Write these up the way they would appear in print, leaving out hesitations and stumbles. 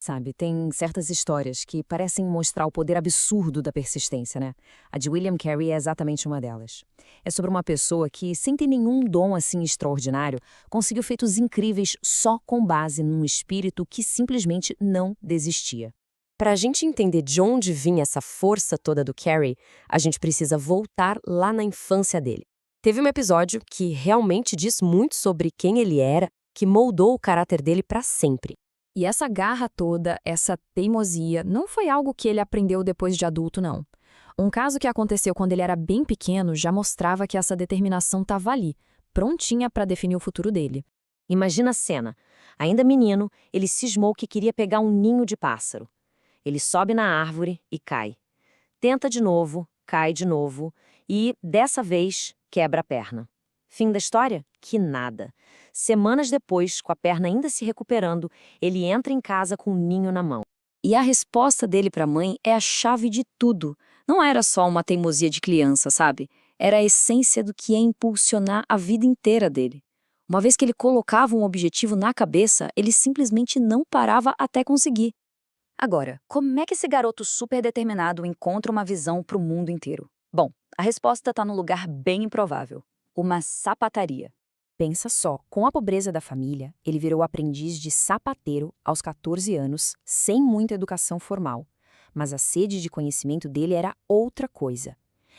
Sabe, tem certas histórias que parecem mostrar o poder absurdo da persistência, né? A de William Carey é exatamente uma delas. É sobre uma pessoa que, sem ter nenhum dom assim extraordinário, conseguiu feitos incríveis só com base num espírito que simplesmente não desistia. Para a gente entender de onde vinha essa força toda do Carrie, a gente precisa voltar lá na infância dele. Teve um episódio que realmente diz muito sobre quem ele era, que moldou o caráter dele para sempre. E essa garra toda, essa teimosia, não foi algo que ele aprendeu depois de adulto, não. Um caso que aconteceu quando ele era bem pequeno já mostrava que essa determinação estava ali, prontinha para definir o futuro dele. Imagina a cena. Ainda menino, ele cismou que queria pegar um ninho de pássaro. Ele sobe na árvore e cai. Tenta de novo, cai de novo e, dessa vez, quebra a perna. Fim da história? Que nada. Semanas depois, com a perna ainda se recuperando, ele entra em casa com um ninho na mão. E a resposta dele para a mãe é a chave de tudo. Não era só uma teimosia de criança, sabe? Era a essência do que ia impulsionar a vida inteira dele. Uma vez que ele colocava um objetivo na cabeça, ele simplesmente não parava até conseguir. Agora, como é que esse garoto super determinado encontra uma visão para o mundo inteiro? Bom, a resposta está num lugar bem improvável: uma sapataria. Pensa só, com a pobreza da família, ele virou aprendiz de sapateiro aos 14 anos, sem muita educação formal. Mas a sede de conhecimento dele era outra coisa.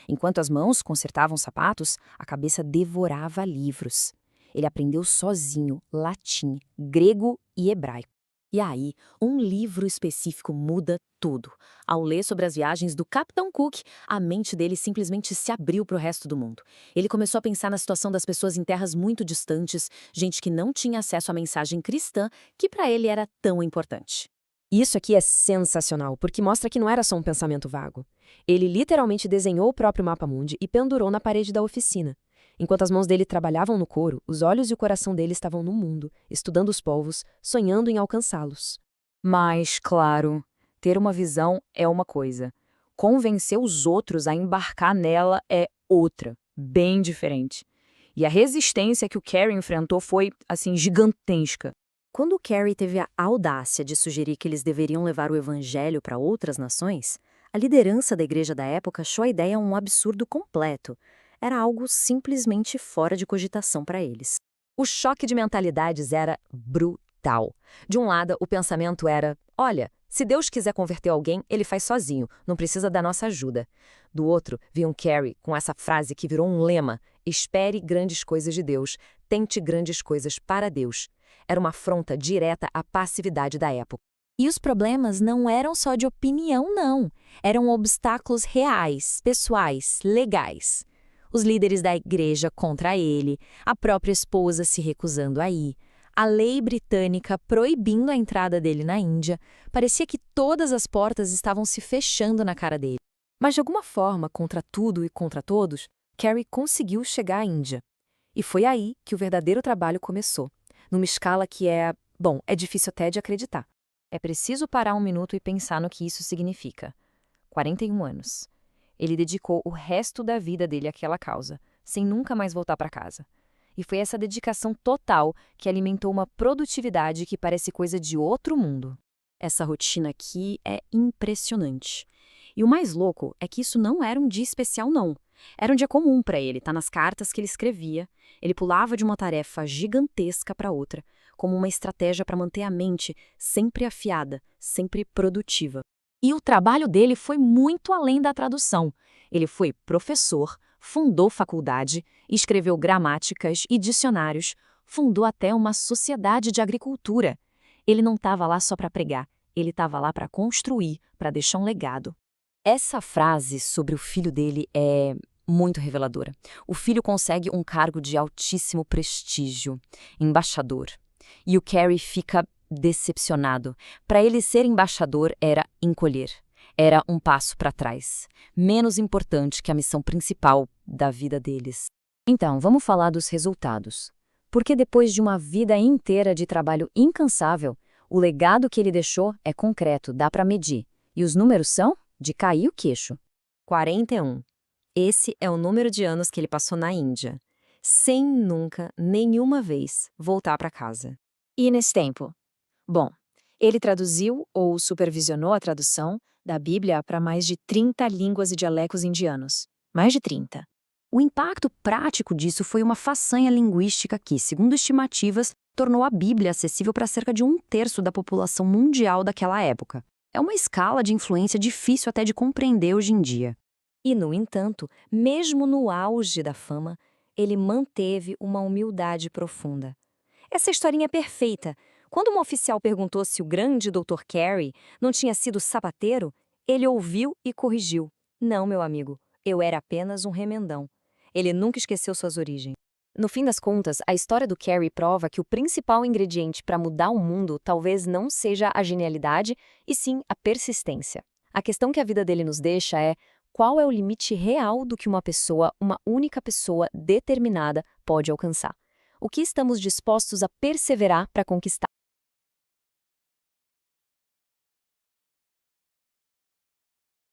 Enquanto as mãos consertavam sapatos, a cabeça devorava livros. Ele aprendeu sozinho latim, grego e hebraico. E aí, um livro específico muda tudo. Ao ler sobre as viagens do Capitão Cook, a mente dele simplesmente se abriu para o resto do mundo. Ele começou a pensar na situação das pessoas em terras muito distantes, gente que não tinha acesso à mensagem cristã, que para ele era tão importante. Isso aqui é sensacional, porque mostra que não era só um pensamento vago. Ele literalmente desenhou o próprio mapa mundi e pendurou na parede da oficina. Enquanto as mãos dele trabalhavam no couro, os olhos e o coração dele estavam no mundo, estudando os povos, sonhando em alcançá-los. Mas, claro, ter uma visão é uma coisa. Convencer os outros a embarcar nela é outra, bem diferente. E a resistência que o Carey enfrentou foi, assim, gigantesca. Quando Carey teve a audácia de sugerir que eles deveriam levar o evangelho para outras nações, a liderança da igreja da época achou a ideia um absurdo completo. Era algo simplesmente fora de cogitação para eles. O choque de mentalidades era brutal. De um lado, o pensamento era: olha, se Deus quiser converter alguém, ele faz sozinho, não precisa da nossa ajuda. Do outro, vinha um Carey com essa frase que virou um lema: espere grandes coisas de Deus, tente grandes coisas para Deus. Era uma afronta direta à passividade da época. E os problemas não eram só de opinião, não. Eram obstáculos reais, pessoais, legais. Os líderes da igreja contra ele, a própria esposa se recusando a ir, a lei britânica proibindo a entrada dele na Índia. Parecia que todas as portas estavam se fechando na cara dele. Mas, de alguma forma, contra tudo e contra todos, Carey conseguiu chegar à Índia. E foi aí que o verdadeiro trabalho começou, numa escala que é difícil até de acreditar. É preciso parar um minuto e pensar no que isso significa. 41 anos. Ele dedicou o resto da vida dele àquela causa, sem nunca mais voltar para casa. E foi essa dedicação total que alimentou uma produtividade que parece coisa de outro mundo. Essa rotina aqui é impressionante. E o mais louco é que isso não era um dia especial, não. Era um dia comum para ele, tá nas cartas que ele escrevia. Ele pulava de uma tarefa gigantesca para outra, como uma estratégia para manter a mente sempre afiada, sempre produtiva. E o trabalho dele foi muito além da tradução. Ele foi professor, fundou faculdade, escreveu gramáticas e dicionários, fundou até uma sociedade de agricultura. Ele não estava lá só para pregar, ele estava lá para construir, para deixar um legado. Essa frase sobre o filho dele é muito reveladora. O filho consegue um cargo de altíssimo prestígio, embaixador. E o Carey fica decepcionado. Para ele ser embaixador era encolher. Era um passo para trás. Menos importante que a missão principal da vida deles. Então, vamos falar dos resultados. Porque depois de uma vida inteira de trabalho incansável, o legado que ele deixou é concreto, dá para medir. E os números são de cair o queixo. 41. Esse é o número de anos que ele passou na Índia, sem nunca, nenhuma vez, voltar para casa. E nesse tempo? Bom, Ele traduziu ou supervisionou a tradução da Bíblia para mais de 30 línguas e dialectos indianos. Mais de 30. O impacto prático disso foi uma façanha linguística que, segundo estimativas, tornou a Bíblia acessível para cerca de 1/3 da população mundial daquela época. É uma escala de influência difícil até de compreender hoje em dia. E, no entanto, mesmo no auge da fama, ele manteve uma humildade profunda. Essa historinha é perfeita. Quando um oficial perguntou se o grande Dr. Carey não tinha sido sapateiro, ele ouviu e corrigiu. Não, meu amigo, eu era apenas um remendão. Ele nunca esqueceu suas origens. No fim das contas, a história do Carey prova que o principal ingrediente para mudar o mundo talvez não seja a genialidade, e sim a persistência. A questão que a vida dele nos deixa é: qual é o limite real do que uma pessoa, uma única pessoa determinada, pode alcançar? O que estamos dispostos a perseverar para conquistar?